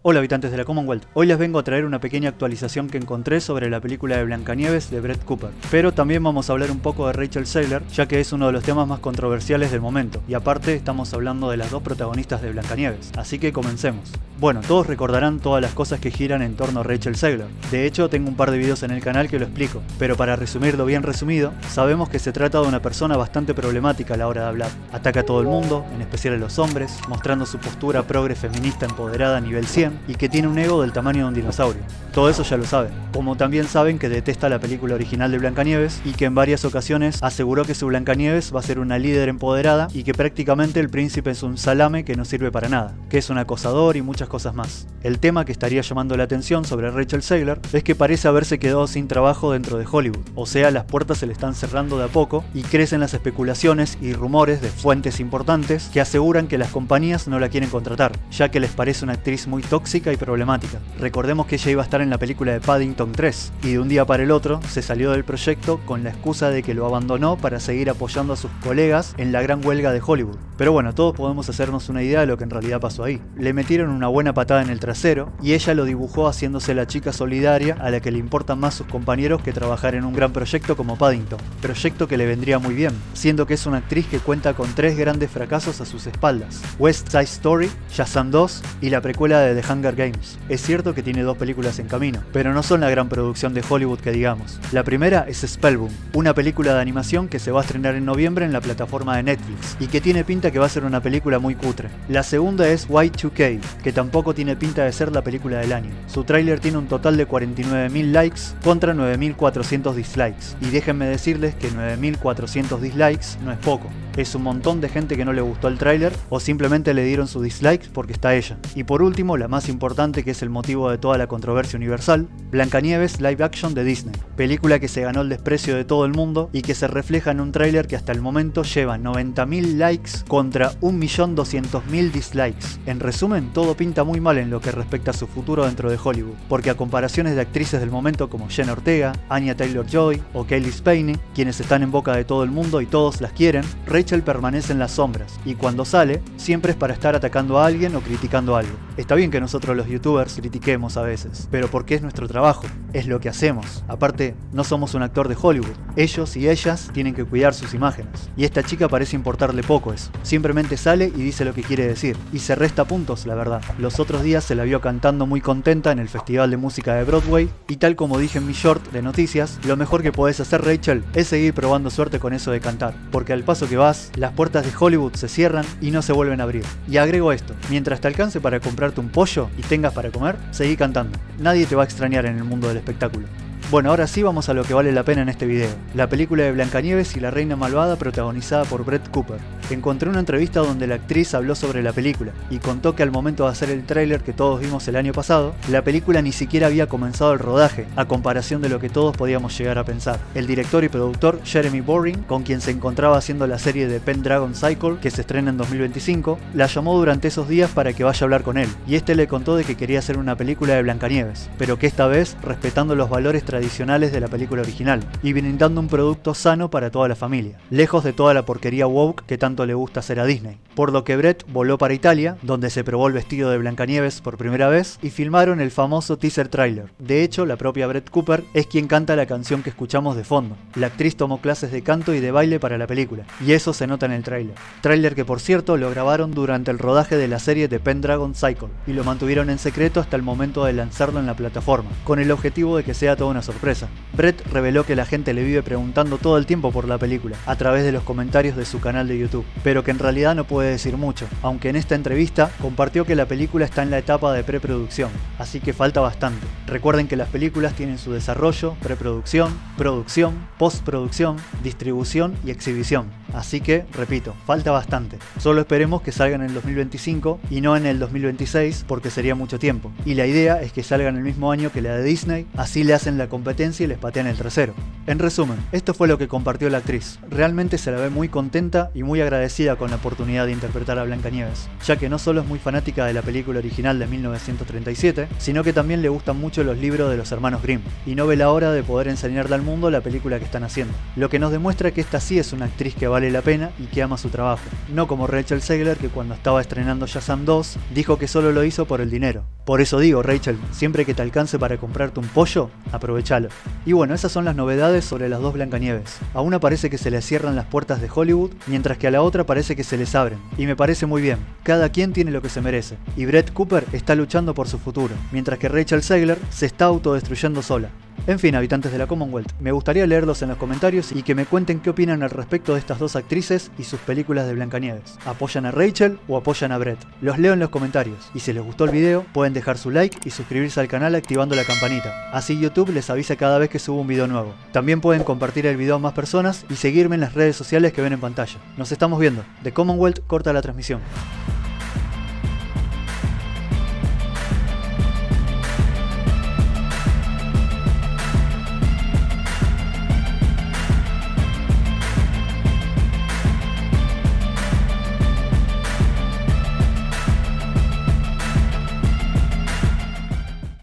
Hola habitantes de la Commonwealth, hoy les vengo a traer una pequeña actualización que encontré sobre la película de Blancanieves de Brett Cooper. Pero también vamos a hablar un poco de Rachel Zegler, ya que es uno de los temas más controversiales del momento, y aparte estamos hablando de las dos protagonistas de Blancanieves, así que comencemos. Bueno, todos recordarán todas las cosas que giran en torno a Rachel Zegler. De hecho, tengo un par de videos en el canal que lo explico, pero para resumirlo bien resumido, sabemos que se trata de una persona bastante problemática a la hora de hablar. Ataca a todo el mundo, en especial a los hombres, mostrando su postura progre feminista empoderada a nivel 100, y que tiene un ego del tamaño de un dinosaurio. Todo eso ya lo saben, como también saben que detesta la película original de Blancanieves y que en varias ocasiones aseguró que su Blancanieves va a ser una líder empoderada y que prácticamente el príncipe es un salame que no sirve para nada, que es un acosador y muchas cosas más. El tema que estaría llamando la atención sobre Rachel Zegler es que parece haberse quedado sin trabajo dentro de Hollywood, o sea, las puertas se le están cerrando de a poco y crecen las especulaciones y rumores de fuentes importantes que aseguran que las compañías no la quieren contratar, ya que les parece una actriz muy tóxica y problemática. Recordemos que ella iba a estar en la película de Paddington 3 y de un día para el otro se salió del proyecto con la excusa de que lo abandonó para seguir apoyando a sus colegas en la gran huelga de Hollywood. Pero bueno, todos podemos hacernos una idea de lo que en realidad pasó ahí. Le metieron una buena patada en el trasero y ella lo dibujó haciéndose la chica solidaria a la que le importan más sus compañeros que trabajar en un gran proyecto como Paddington, proyecto que le vendría muy bien, siendo que es una actriz que cuenta con 3 grandes fracasos a sus espaldas: West Side Story, Shazam 2 y la precuela de The Hunger Games. Es cierto que tiene 2 películas en camino, pero no son la gran producción de Hollywood que digamos. La primera es Spellbound, una película de animación que se va a estrenar en noviembre en la plataforma de Netflix y que tiene pinta que va a ser una película muy cutre. La segunda es Y2K, que tampoco tiene pinta de ser la película del año. Su tráiler tiene un total de 49.000 likes contra 9.400 dislikes, y déjenme decirles que 9.400 dislikes no es poco. Es un montón de gente que no le gustó el tráiler o simplemente le dieron su dislike porque está ella. Y por último, la más importante, que es el motivo de toda la controversia universal: Blancanieves live action de Disney, película que se ganó el desprecio de todo el mundo y que se refleja en un tráiler que hasta el momento lleva 90.000 likes contra 1.200.000 dislikes. En resumen, todo pinta muy mal en lo que respecta a su futuro dentro de Hollywood, porque a comparaciones de actrices del momento como Jenna Ortega, Anya Taylor-Joy o Cailee Spaeny, quienes están en boca de todo el mundo y todos las quieren, Rachel permanece en las sombras, y cuando sale, siempre es para estar atacando a alguien o criticando algo. Está bien que nosotros los youtubers critiquemos a veces, pero porque es nuestro trabajo, es lo que hacemos. Aparte, no somos un actor de Hollywood, ellos y ellas tienen que cuidar sus imágenes, y esta chica parece importarle poco eso. Simplemente sale y dice lo que quiere decir, y se resta puntos, la verdad. Los otros días se la vio cantando muy contenta en el Festival de Música de Broadway, y tal como dije en mi short de noticias, lo mejor que podés hacer, Rachel, es seguir probando suerte con eso de cantar, porque al paso que vas, las puertas de Hollywood se cierran y no se vuelven a abrir. Y agrego esto: mientras te alcance para comprarte un pollo y tengas para comer, seguí cantando. Nadie te va a extrañar en el mundo del espectáculo. Bueno, ahora sí vamos a lo que vale la pena en este video: la película de Blancanieves y la Reina Malvada, protagonizada por Brett Cooper. Encontré una entrevista donde la actriz habló sobre la película y contó que al momento de hacer el tráiler que todos vimos el año pasado, la película ni siquiera había comenzado el rodaje, a comparación de lo que todos podíamos llegar a pensar. El director y productor Jeremy Boring, con quien se encontraba haciendo la serie de Pendragon Cycle, que se estrena en 2025, la llamó durante esos días para que vaya a hablar con él, y este le contó de que quería hacer una película de Blancanieves, pero que esta vez respetando los valores tradicionales de la película original y brindando un producto sano para toda la familia, lejos de toda la porquería woke que tanto le gusta hacer a Disney. Por lo que Brett voló para Italia, donde se probó el vestido de Blancanieves por primera vez y filmaron el famoso teaser trailer. De hecho, la propia Brett Cooper es quien canta la canción que escuchamos de fondo. La actriz tomó clases de canto y de baile para la película, y eso se nota en el tráiler. Tráiler que, por cierto, lo grabaron durante el rodaje de la serie de Pendragon Cycle y lo mantuvieron en secreto hasta el momento de lanzarlo en la plataforma, con el objetivo de que sea toda una sorpresa. Brett reveló que la gente le vive preguntando todo el tiempo por la película, a través de los comentarios de su canal de YouTube, pero que en realidad no puede decir mucho, aunque en esta entrevista compartió que la película está en la etapa de preproducción, así que falta bastante. Recuerden que las películas tienen su desarrollo, preproducción, producción, postproducción, distribución y exhibición, así que, repito, falta bastante. Solo esperemos que salgan en el 2025 y no en el 2026, porque sería mucho tiempo, y la idea es que salgan el mismo año que la de Disney, así le hacen la competencia y les patean el trasero. En resumen, esto fue lo que compartió la actriz. Realmente se la ve muy contenta y muy agradecida con la oportunidad de interpretar a Blancanieves, ya que no solo es muy fanática de la película original de 1937, sino que también le gustan mucho los libros de los hermanos Grimm, y no ve la hora de poder enseñarle al mundo la película que están haciendo. Lo que nos demuestra que esta sí es una actriz que vale vale la pena y que ama su trabajo. No como Rachel Zegler, que cuando estaba estrenando Shazam 2 dijo que solo lo hizo por el dinero. Por eso digo, Rachel, siempre que te alcance para comprarte un pollo, aprovechalo. Y bueno, esas son las novedades sobre las dos Blancanieves. A una parece que se les cierran las puertas de Hollywood, mientras que a la otra parece que se les abren. Y me parece muy bien. Cada quien tiene lo que se merece. Y Brett Cooper está luchando por su futuro, mientras que Rachel Zegler se está autodestruyendo sola. En fin, habitantes de la Commonwealth, me gustaría leerlos en los comentarios y que me cuenten qué opinan al respecto de estas dos actrices y sus películas de Blancanieves. ¿Apoyan a Rachel o apoyan a Brett? Los leo en los comentarios. Y si les gustó el video, pueden dejar su like y suscribirse al canal activando la campanita. Así YouTube les avisa cada vez que subo un video nuevo. También pueden compartir el video a más personas y seguirme en las redes sociales que ven en pantalla. Nos estamos viendo. The Commonwealth corta la transmisión.